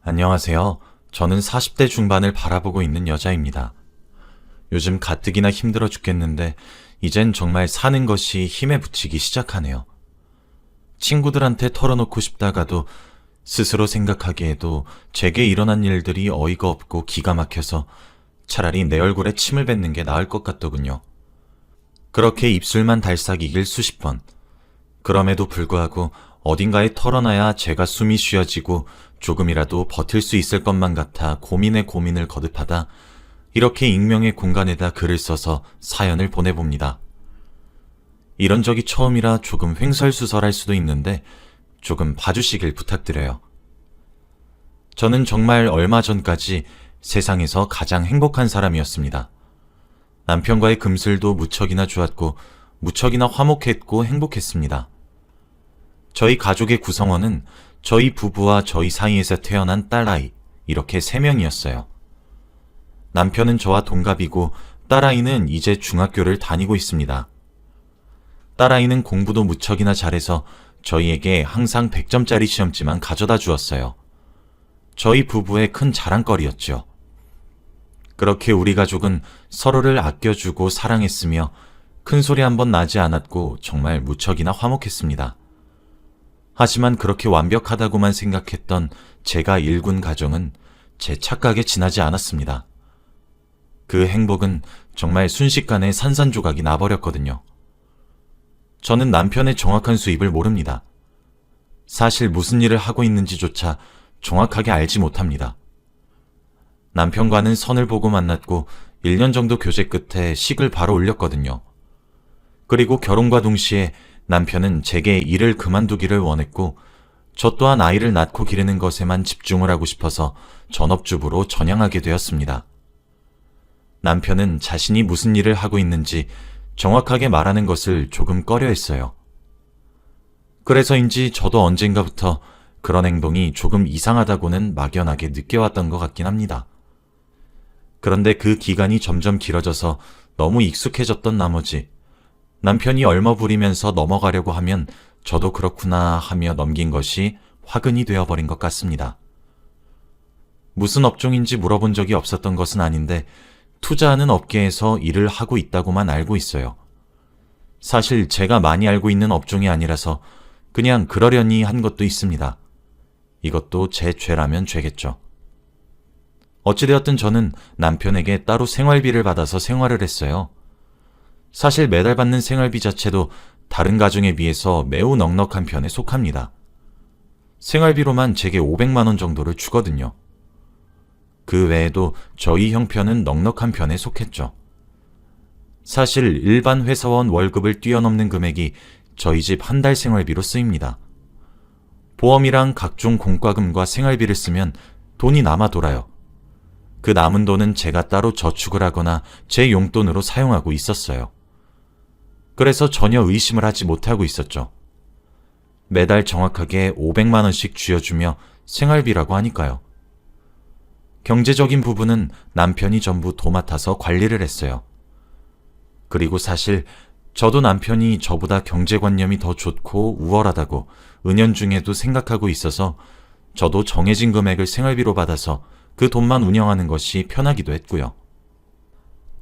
안녕하세요. 저는 40대 중반을 바라보고 있는 여자입니다. 요즘 가뜩이나 힘들어 죽겠는데 이젠 정말 사는 것이 힘에 부치기 시작하네요. 친구들한테 털어놓고 싶다가도 스스로 생각하기에도 제게 일어난 일들이 어이가 없고 기가 막혀서 차라리 내 얼굴에 침을 뱉는 게 나을 것 같더군요. 그렇게 입술만 달싹이길 수십 번. 그럼에도 불구하고 어딘가에 털어놔야 제가 숨이 쉬어지고 조금이라도 버틸 수 있을 것만 같아 고민에 고민을 거듭하다 이렇게 익명의 공간에다 글을 써서 사연을 보내봅니다. 이런 적이 처음이라 조금 횡설수설할 수도 있는데 조금 봐주시길 부탁드려요. 저는 정말 얼마 전까지 세상에서 가장 행복한 사람이었습니다. 남편과의 금슬도 무척이나 좋았고 무척이나 화목했고 행복했습니다. 저희 가족의 구성원은 저희 부부와 저희 사이에서 태어난 딸아이 이렇게 3명이었어요. 남편은 저와 동갑이고 딸아이는 이제 중학교를 다니고 있습니다. 딸아이는 공부도 무척이나 잘해서 저희에게 항상 100점짜리 시험지만 가져다 주었어요. 저희 부부의 큰 자랑거리였죠. 그렇게 우리 가족은 서로를 아껴주고 사랑했으며 큰 소리 한번 나지 않았고 정말 무척이나 화목했습니다. 하지만 그렇게 완벽하다고만 생각했던 제가 일군 가정은 제 착각에 지나지 않았습니다. 그 행복은 정말 순식간에 산산조각이 나버렸거든요. 저는 남편의 정확한 수입을 모릅니다. 사실 무슨 일을 하고 있는지조차 정확하게 알지 못합니다. 남편과는 선을 보고 만났고 1년 정도 교제 끝에 식을 바로 올렸거든요. 그리고 결혼과 동시에 남편은 제게 일을 그만두기를 원했고 저 또한 아이를 낳고 기르는 것에만 집중을 하고 싶어서 전업주부로 전향하게 되었습니다. 남편은 자신이 무슨 일을 하고 있는지 정확하게 말하는 것을 조금 꺼려했어요. 그래서인지 저도 언젠가부터 그런 행동이 조금 이상하다고는 막연하게 느껴왔던 것 같긴 합니다. 그런데 그 기간이 점점 길어져서 너무 익숙해졌던 나머지 남편이 얼머부리면서 넘어가려고 하면 저도 그렇구나 하며 넘긴 것이 화근이 되어버린 것 같습니다. 무슨 업종인지 물어본 적이 없었던 것은 아닌데 투자하는 업계에서 일을 하고 있다고만 알고 있어요. 사실 제가 많이 알고 있는 업종이 아니라서 그냥 그러려니 한 것도 있습니다. 이것도 제 죄라면 죄겠죠. 어찌되었든 저는 남편에게 따로 생활비를 받아서 생활을 했어요. 사실 매달 받는 생활비 자체도 다른 가정에 비해서 매우 넉넉한 편에 속합니다. 생활비로만 제게 500만 원 정도를 주거든요. 그 외에도 저희 형편은 넉넉한 편에 속했죠. 사실 일반 회사원 월급을 뛰어넘는 금액이 저희 집 한 달 생활비로 쓰입니다. 보험이랑 각종 공과금과 생활비를 쓰면 돈이 남아 돌아요. 그 남은 돈은 제가 따로 저축을 하거나 제 용돈으로 사용하고 있었어요. 그래서 전혀 의심을 하지 못하고 있었죠. 매달 정확하게 500만 원씩 쥐어주며 생활비라고 하니까요. 경제적인 부분은 남편이 전부 도맡아서 관리를 했어요. 그리고 사실 저도 남편이 저보다 경제관념이 더 좋고 우월하다고 은연중에도 생각하고 있어서 저도 정해진 금액을 생활비로 받아서 그 돈만 운영하는 것이 편하기도 했고요.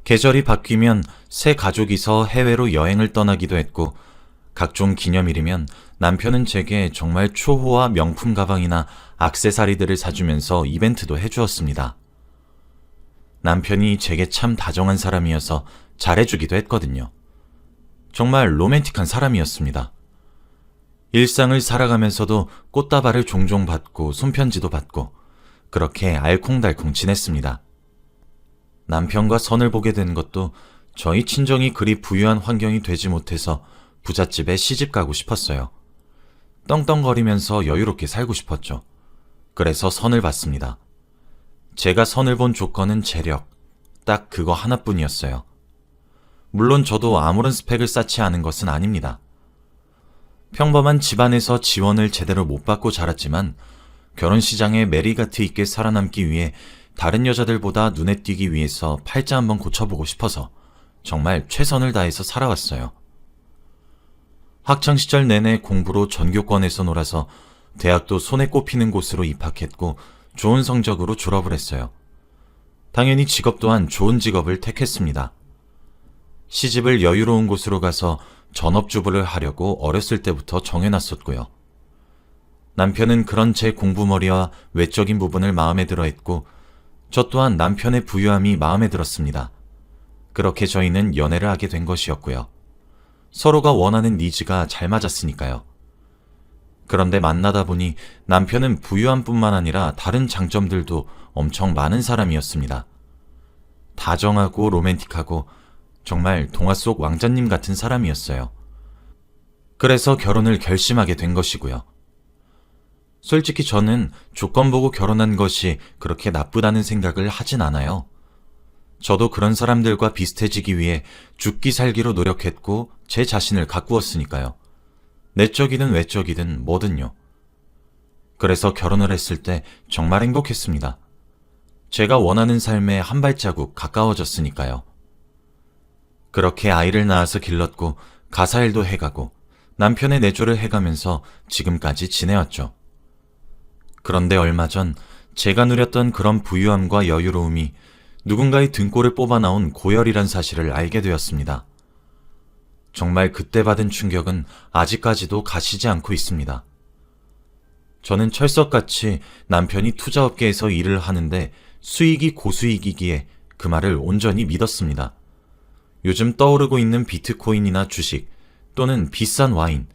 계절이 바뀌면 새 가족이서 해외로 여행을 떠나기도 했고 각종 기념일이면 남편은 제게 정말 초호화 명품 가방이나 액세서리들을 사주면서 이벤트도 해주었습니다. 남편이 제게 참 다정한 사람이어서 잘해주기도 했거든요. 정말 로맨틱한 사람이었습니다. 일상을 살아가면서도 꽃다발을 종종 받고 손편지도 받고 그렇게 알콩달콩 지냈습니다. 남편과 선을 보게 된 것도 저희 친정이 그리 부유한 환경이 되지 못해서 부잣집에 시집 가고 싶었어요. 떵떵거리면서 여유롭게 살고 싶었죠. 그래서 선을 봤습니다. 제가 선을 본 조건은 재력, 딱 그거 하나뿐이었어요. 물론 저도 아무런 스펙을 쌓지 않은 것은 아닙니다. 평범한 집안에서 지원을 제대로 못 받고 자랐지만 결혼시장에 메리가트 있게 살아남기 위해 다른 여자들보다 눈에 띄기 위해서 팔자 한번 고쳐보고 싶어서 정말 최선을 다해서 살아왔어요. 학창시절 내내 공부로 전교권에서 놀아서 대학도 손에 꼽히는 곳으로 입학했고 좋은 성적으로 졸업을 했어요. 당연히 직업 또한 좋은 직업을 택했습니다. 시집을 여유로운 곳으로 가서 전업주부를 하려고 어렸을 때부터 정해놨었고요. 남편은 그런 제 공부머리와 외적인 부분을 마음에 들어 했고, 저 또한 남편의 부유함이 마음에 들었습니다. 그렇게 저희는 연애를 하게 된 것이었고요. 서로가 원하는 니즈가 잘 맞았으니까요. 그런데 만나다 보니 남편은 부유함뿐만 아니라 다른 장점들도 엄청 많은 사람이었습니다. 다정하고 로맨틱하고 정말 동화 속 왕자님 같은 사람이었어요. 그래서 결혼을 결심하게 된 것이고요. 솔직히 저는 조건 보고 결혼한 것이 그렇게 나쁘다는 생각을 하진 않아요. 저도 그런 사람들과 비슷해지기 위해 죽기 살기로 노력했고 제 자신을 가꾸었으니까요. 내적이든 외적이든 뭐든요. 그래서 결혼을 했을 때 정말 행복했습니다. 제가 원하는 삶에 한 발자국 가까워졌으니까요. 그렇게 아이를 낳아서 길렀고 가사일도 해가고 남편의 내조를 해가면서 지금까지 지내왔죠. 그런데 얼마 전 제가 누렸던 그런 부유함과 여유로움이 누군가의 등골을 뽑아 나온 고열이란 사실을 알게 되었습니다. 정말 그때 받은 충격은 아직까지도 가시지 않고 있습니다. 저는 철석같이 남편이 투자업계에서 일을 하는데 수익이 고수익이기에 그 말을 온전히 믿었습니다. 요즘 떠오르고 있는 비트코인이나 주식 또는 비싼 와인,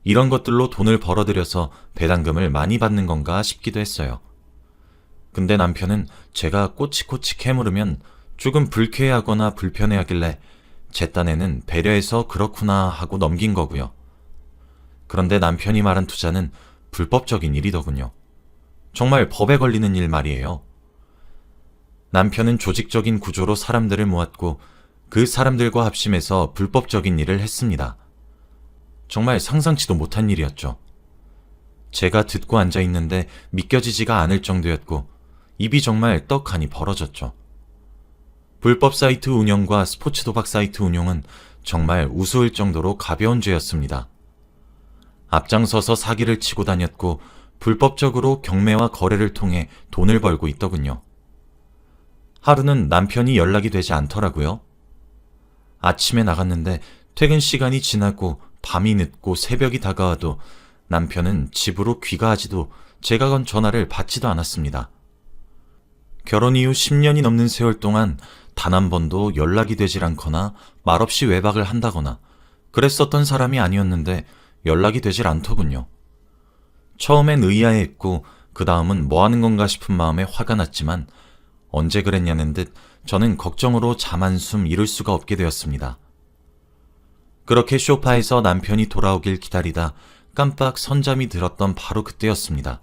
이런 것들로 돈을 벌어들여서 배당금을 많이 받는 건가 싶기도 했어요. 근데 남편은 제가 꼬치꼬치 캐물으면 조금 불쾌해하거나 불편해하길래 제 딴에는 배려해서 그렇구나 하고 넘긴 거고요. 그런데 남편이 말한 투자는 불법적인 일이더군요. 정말 법에 걸리는 일 말이에요. 남편은 조직적인 구조로 사람들을 모았고 그 사람들과 합심해서 불법적인 일을 했습니다. 정말 상상치도 못한 일이었죠. 제가 듣고 앉아 있는데 믿겨지지가 않을 정도였고 입이 정말 떡하니 벌어졌죠. 불법 사이트 운영과 스포츠 도박 사이트 운용은 정말 우스울 정도로 가벼운 죄였습니다. 앞장서서 사기를 치고 다녔고 불법적으로 경매와 거래를 통해 돈을 벌고 있더군요. 하루는 남편이 연락이 되지 않더라고요. 아침에 나갔는데 퇴근 시간이 지나고 밤이 늦고 새벽이 다가와도 남편은 집으로 귀가하지도 제가 건 전화를 받지도 않았습니다. 결혼 이후 10년이 넘는 세월 동안 단 한 번도 연락이 되질 않거나 말없이 외박을 한다거나 그랬었던 사람이 아니었는데 연락이 되질 않더군요. 처음엔 의아해했고 그 다음은 뭐 하는 건가 싶은 마음에 화가 났지만 언제 그랬냐는 듯 저는 걱정으로 잠 한숨 이룰 수가 없게 되었습니다. 그렇게 소파에서 남편이 돌아오길 기다리다 깜빡 선잠이 들었던 바로 그때였습니다.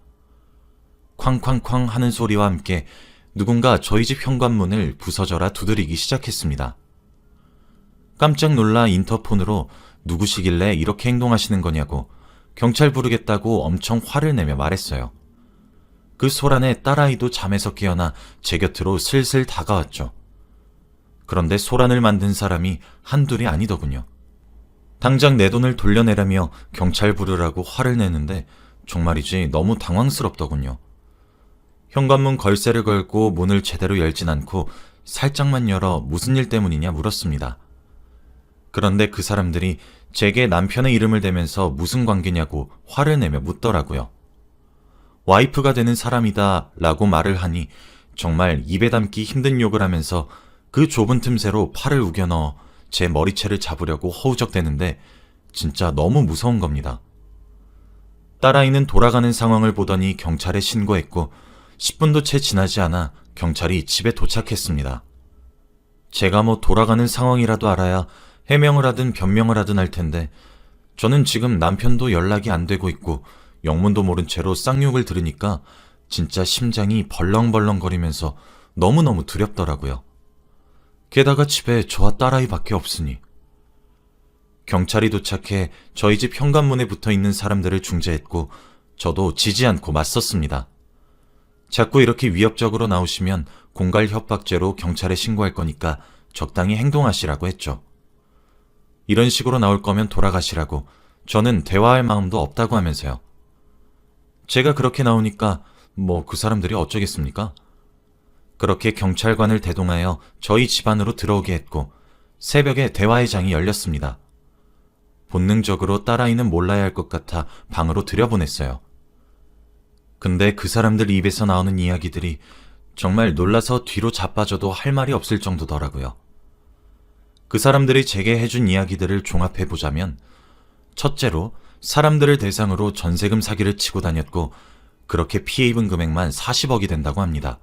쾅쾅쾅 하는 소리와 함께 누군가 저희 집 현관문을 부서져라 두드리기 시작했습니다. 깜짝 놀라 인터폰으로 누구시길래 이렇게 행동하시는 거냐고 경찰 부르겠다고 엄청 화를 내며 말했어요. 그 소란에 딸아이도 잠에서 깨어나 제 곁으로 슬슬 다가왔죠. 그런데 소란을 만든 사람이 한둘이 아니더군요. 당장 내 돈을 돌려내라며 경찰 부르라고 화를 내는데 정말이지 너무 당황스럽더군요. 현관문 걸쇠를 걸고 문을 제대로 열진 않고 살짝만 열어 무슨 일 때문이냐 물었습니다. 그런데 그 사람들이 제게 남편의 이름을 대면서 무슨 관계냐고 화를 내며 묻더라고요. 와이프가 되는 사람이다 라고 말을 하니 정말 입에 담기 힘든 욕을 하면서 그 좁은 틈새로 팔을 우겨 넣어 제 머리채를 잡으려고 허우적대는데 진짜 너무 무서운 겁니다. 딸아이는 돌아가는 상황을 보더니 경찰에 신고했고 10분도 채 지나지 않아 경찰이 집에 도착했습니다. 제가 뭐 돌아가는 상황이라도 알아야 해명을 하든 변명을 하든 할 텐데 저는 지금 남편도 연락이 안 되고 있고 영문도 모른 채로 쌍욕을 들으니까 진짜 심장이 벌렁벌렁거리면서 너무너무 두렵더라고요. 게다가 집에 저와 딸아이밖에 없으니. 경찰이 도착해 저희 집 현관문에 붙어있는 사람들을 중재했고 저도 지지 않고 맞섰습니다. 자꾸 이렇게 위협적으로 나오시면 공갈 협박죄로 경찰에 신고할 거니까 적당히 행동하시라고 했죠. 이런 식으로 나올 거면 돌아가시라고 저는 대화할 마음도 없다고 하면서요. 제가 그렇게 나오니까 그 사람들이 어쩌겠습니까? 그렇게 경찰관을 대동하여 저희 집 안으로 들어오게 했고 새벽에 대화의 장이 열렸습니다. 본능적으로 딸아이는 몰라야 할 것 같아 방으로 들여보냈어요. 근데 그 사람들 입에서 나오는 이야기들이 정말 놀라서 뒤로 자빠져도 할 말이 없을 정도더라고요. 그 사람들이 제게 해준 이야기들을 종합해보자면 첫째로 사람들을 대상으로 전세금 사기를 치고 다녔고 그렇게 피해 입은 금액만 40억이 된다고 합니다.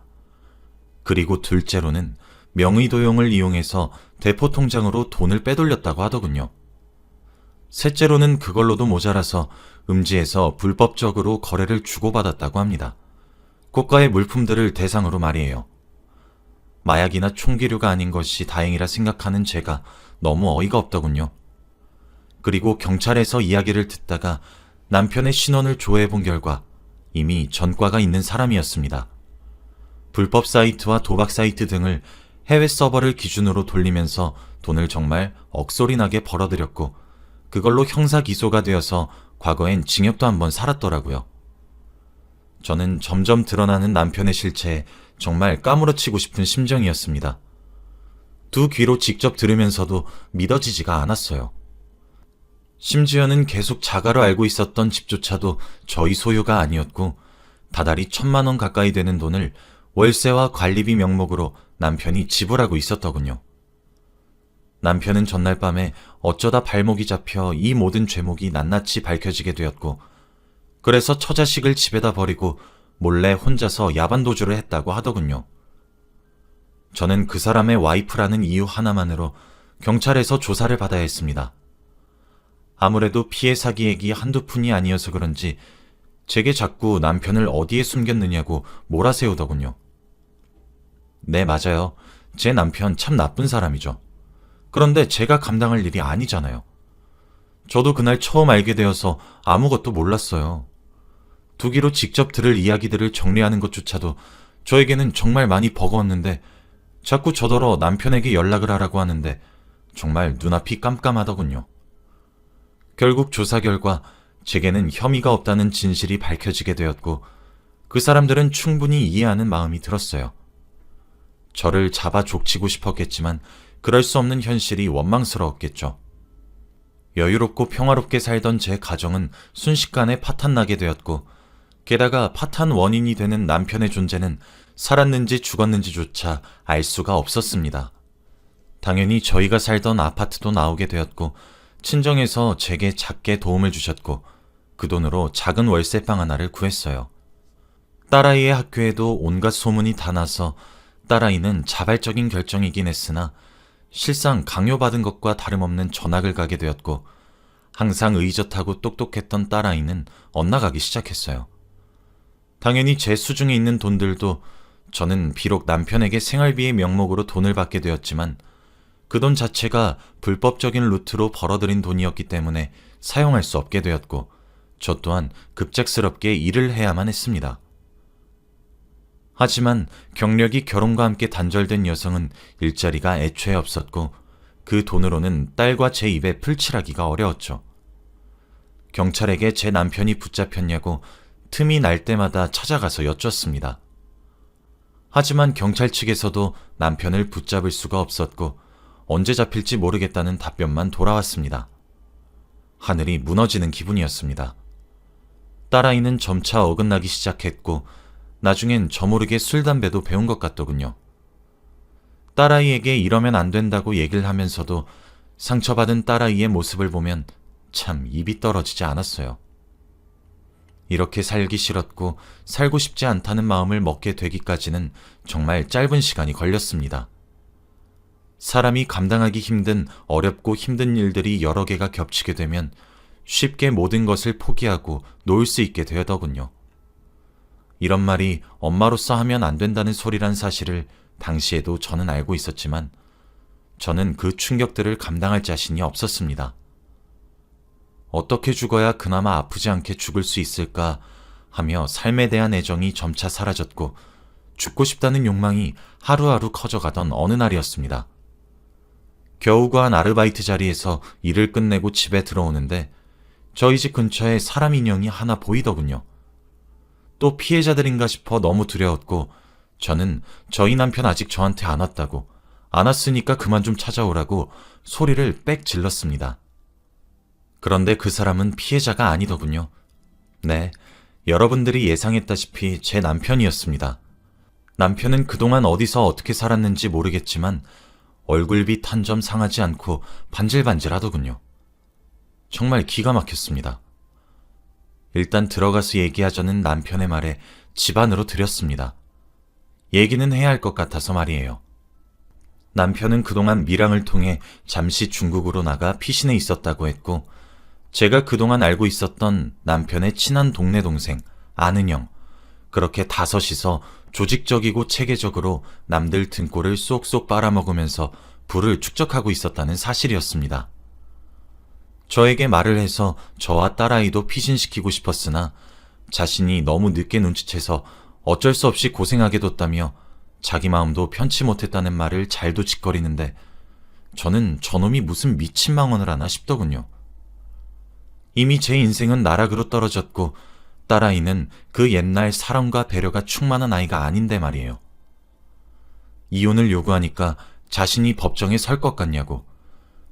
그리고 둘째로는 명의도용을 이용해서 대포 통장으로 돈을 빼돌렸다고 하더군요. 셋째로는 그걸로도 모자라서 음지에서 불법적으로 거래를 주고받았다고 합니다. 고가의 물품들을 대상으로 말이에요. 마약이나 총기류가 아닌 것이 다행이라 생각하는 제가 너무 어이가 없더군요. 그리고 경찰에서 이야기를 듣다가 남편의 신원을 조회해 본 결과 이미 전과가 있는 사람이었습니다. 불법 사이트와 도박 사이트 등을 해외 서버를 기준으로 돌리면서 돈을 정말 억소리나게 벌어들였고 그걸로 형사 기소가 되어서 과거엔 징역도 한번 살았더라고요. 저는 점점 드러나는 남편의 실체에 정말 까무러치고 싶은 심정이었습니다. 두 귀로 직접 들으면서도 믿어지지가 않았어요. 심지어는 계속 자가로 알고 있었던 집조차도 저희 소유가 아니었고 다달이 1,000만 원 가까이 되는 돈을 월세와 관리비 명목으로 남편이 지불하고 있었더군요. 남편은 전날 밤에 어쩌다 발목이 잡혀 이 모든 죄목이 낱낱이 밝혀지게 되었고 그래서 처자식을 집에다 버리고 몰래 혼자서 야반도주를 했다고 하더군요. 저는 그 사람의 와이프라는 이유 하나만으로 경찰에서 조사를 받아야 했습니다. 아무래도 피해 사기액이 한두 푼이 아니어서 그런지 제게 자꾸 남편을 어디에 숨겼느냐고 몰아세우더군요. 네, 맞아요. 제 남편 참 나쁜 사람이죠. 그런데 제가 감당할 일이 아니잖아요. 저도 그날 처음 알게 되어서 아무것도 몰랐어요. 두 귀로 직접 들을 이야기들을 정리하는 것조차도 저에게는 정말 많이 버거웠는데 자꾸 저더러 남편에게 연락을 하라고 하는데 정말 눈앞이 깜깜하더군요. 결국 조사 결과 제게는 혐의가 없다는 진실이 밝혀지게 되었고 그 사람들은 충분히 이해하는 마음이 들었어요. 저를 잡아 족치고 싶었겠지만 그럴 수 없는 현실이 원망스러웠겠죠. 여유롭고 평화롭게 살던 제 가정은 순식간에 파탄나게 되었고 게다가 파탄 원인이 되는 남편의 존재는 살았는지 죽었는지조차 알 수가 없었습니다. 당연히 저희가 살던 아파트도 나오게 되었고 친정에서 제게 작게 도움을 주셨고 그 돈으로 작은 월세방 하나를 구했어요. 딸아이의 학교에도 온갖 소문이 다 나서 딸아이는 자발적인 결정이긴 했으나 실상 강요받은 것과 다름없는 전학을 가게 되었고 항상 의젓하고 똑똑했던 딸아이는 엇나가기 시작했어요. 당연히 제 수중에 있는 돈들도 저는 비록 남편에게 생활비의 명목으로 돈을 받게 되었지만 그 돈 자체가 불법적인 루트로 벌어들인 돈이었기 때문에 사용할 수 없게 되었고 저 또한 급작스럽게 일을 해야만 했습니다. 하지만 경력이 결혼과 함께 단절된 여성은 일자리가 애초에 없었고 그 돈으로는 딸과 제 입에 풀칠하기가 어려웠죠. 경찰에게 제 남편이 붙잡혔냐고 틈이 날 때마다 찾아가서 여쭙습니다. 하지만 경찰 측에서도 남편을 붙잡을 수가 없었고 언제 잡힐지 모르겠다는 답변만 돌아왔습니다. 하늘이 무너지는 기분이었습니다. 딸아이는 점차 어긋나기 시작했고 나중엔 저모르게 술, 담배도 배운 것 같더군요. 딸아이에게 이러면 안 된다고 얘기를 하면서도 상처받은 딸아이의 모습을 보면 참 입이 떨어지지 않았어요. 이렇게 살기 싫었고 살고 싶지 않다는 마음을 먹게 되기까지는 정말 짧은 시간이 걸렸습니다. 사람이 감당하기 힘든 어렵고 힘든 일들이 여러 개가 겹치게 되면 쉽게 모든 것을 포기하고 놓을 수 있게 되더군요. 이런 말이 엄마로서 하면 안 된다는 소리란 사실을 당시에도 저는 알고 있었지만 저는 그 충격들을 감당할 자신이 없었습니다. 어떻게 죽어야 그나마 아프지 않게 죽을 수 있을까 하며 삶에 대한 애정이 점차 사라졌고 죽고 싶다는 욕망이 하루하루 커져가던 어느 날이었습니다. 겨우 구한 아르바이트 자리에서 일을 끝내고 집에 들어오는데 저희 집 근처에 사람 인형이 하나 보이더군요. 또 피해자들인가 싶어 너무 두려웠고 저는 저희 남편 아직 저한테 안 왔다고, 안 왔으니까 그만 좀 찾아오라고 소리를 빽 질렀습니다. 그런데 그 사람은 피해자가 아니더군요. 네, 여러분들이 예상했다시피 제 남편이었습니다. 남편은 그동안 어디서 어떻게 살았는지 모르겠지만 얼굴빛 한 점 상하지 않고 반질반질하더군요. 정말 기가 막혔습니다. 일단 들어가서 얘기하자는 남편의 말에 집 안으로 들였습니다. 얘기는 해야 할 것 같아서 말이에요. 남편은 그동안 밀항을 통해 잠시 중국으로 나가 피신해 있었다고 했고, 제가 그동안 알고 있었던 남편의 친한 동네 동생 아는 형, 그렇게 다섯이서 조직적이고 체계적으로 남들 등골을 쏙쏙 빨아먹으면서 부를 축적하고 있었다는 사실이었습니다. 저에게 말을 해서 저와 딸아이도 피신시키고 싶었으나 자신이 너무 늦게 눈치채서 어쩔 수 없이 고생하게 뒀다며 자기 마음도 편치 못했다는 말을 잘도 짓거리는데 저는 저놈이 무슨 미친망언을 하나 싶더군요. 이미 제 인생은 나락으로 떨어졌고 딸아이는 그 옛날 사랑과 배려가 충만한 아이가 아닌데 말이에요. 이혼을 요구하니까 자신이 법정에 설 것 같냐고,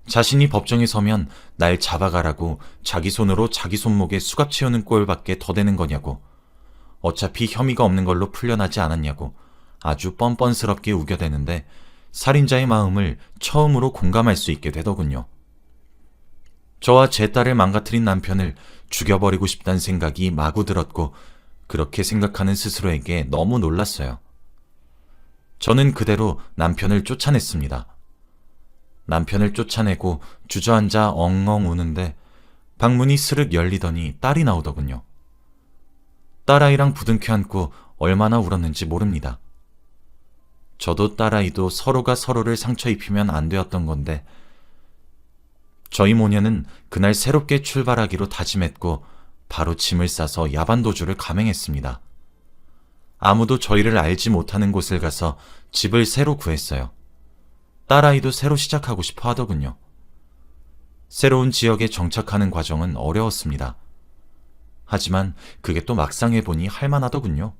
자신이 법정에 서면 날 잡아가라고 자기 손으로 자기 손목에 수갑 채우는 꼴밖에 더 되는 거냐고, 어차피 혐의가 없는 걸로 풀려나지 않았냐고 아주 뻔뻔스럽게 우겨대는데 살인자의 마음을 처음으로 공감할 수 있게 되더군요. 저와 제 딸을 망가뜨린 남편을 죽여버리고 싶다는 생각이 마구 들었고 그렇게 생각하는 스스로에게 너무 놀랐어요. 저는 그대로 남편을 쫓아냈습니다. 남편을 쫓아내고 주저앉아 엉엉 우는데 방문이 스르륵 열리더니 딸이 나오더군요. 딸아이랑 부둥켜 안고 얼마나 울었는지 모릅니다. 저도 딸아이도 서로가 서로를 상처 입히면 안 되었던 건데 저희 모녀는 그날 새롭게 출발하기로 다짐했고 바로 짐을 싸서 야반도주를 감행했습니다. 아무도 저희를 알지 못하는 곳을 가서 집을 새로 구했어요. 딸아이도 새로 시작하고 싶어 하더군요. 새로운 지역에 정착하는 과정은 어려웠습니다. 하지만 그게 또 막상 해보니 할만하더군요.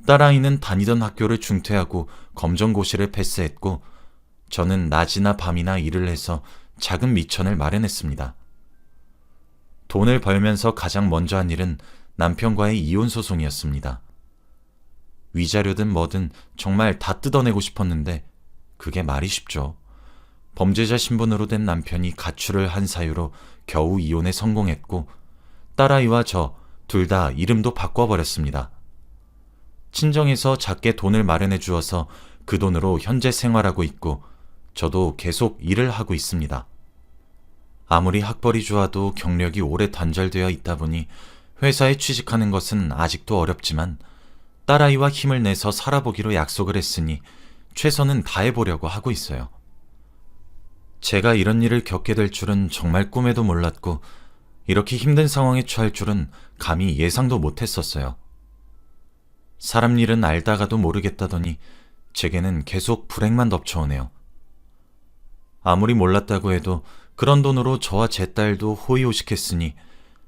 딸아이는 다니던 학교를 중퇴하고 검정고시를 패스했고 저는 낮이나 밤이나 일을 해서 작은 미천을 마련했습니다. 돈을 벌면서 가장 먼저 한 일은 남편과의 이혼 소송이었습니다. 위자료든 뭐든 정말 다 뜯어내고 싶었는데 그게 말이 쉽죠. 범죄자 신분으로 된 남편이 가출을 한 사유로 겨우 이혼에 성공했고 딸아이와 저 둘 다 이름도 바꿔버렸습니다. 친정에서 작게 돈을 마련해 주어서 그 돈으로 현재 생활하고 있고 저도 계속 일을 하고 있습니다. 아무리 학벌이 좋아도 경력이 오래 단절되어 있다 보니 회사에 취직하는 것은 아직도 어렵지만 딸아이와 힘을 내서 살아보기로 약속을 했으니 최선은 다해보려고 하고 있어요. 제가 이런 일을 겪게 될 줄은 정말 꿈에도 몰랐고 이렇게 힘든 상황에 처할 줄은 감히 예상도 못했었어요. 사람 일은 알다가도 모르겠다더니 제게는 계속 불행만 덮쳐오네요. 아무리 몰랐다고 해도 그런 돈으로 저와 제 딸도 호의호식했으니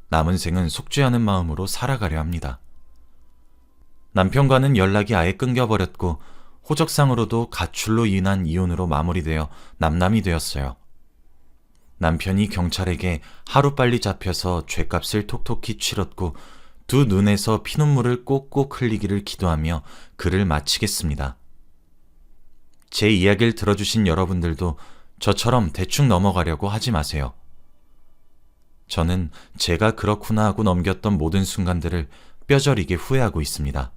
남은 생은 속죄하는 마음으로 살아가려 합니다. 남편과는 연락이 아예 끊겨버렸고 호적상으로도 가출로 인한 이혼으로 마무리되어 남남이 되었어요. 남편이 경찰에게 하루빨리 잡혀서 죗값을 톡톡히 치렀고 두 눈에서 피눈물을 꼭꼭 흘리기를 기도하며 글을 마치겠습니다. 제 이야기를 들어주신 여러분들도 저처럼 대충 넘어가려고 하지 마세요. 저는 제가 그렇구나 하고 넘겼던 모든 순간들을 뼈저리게 후회하고 있습니다.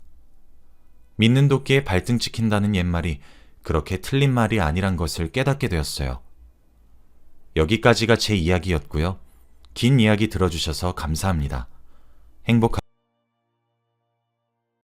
믿는 도끼에 발등 찍힌다는 옛말이 그렇게 틀린 말이 아니란 것을 깨닫게 되었어요. 여기까지가 제 이야기였고요. 긴 이야기 들어주셔서 감사합니다. 행복하세요.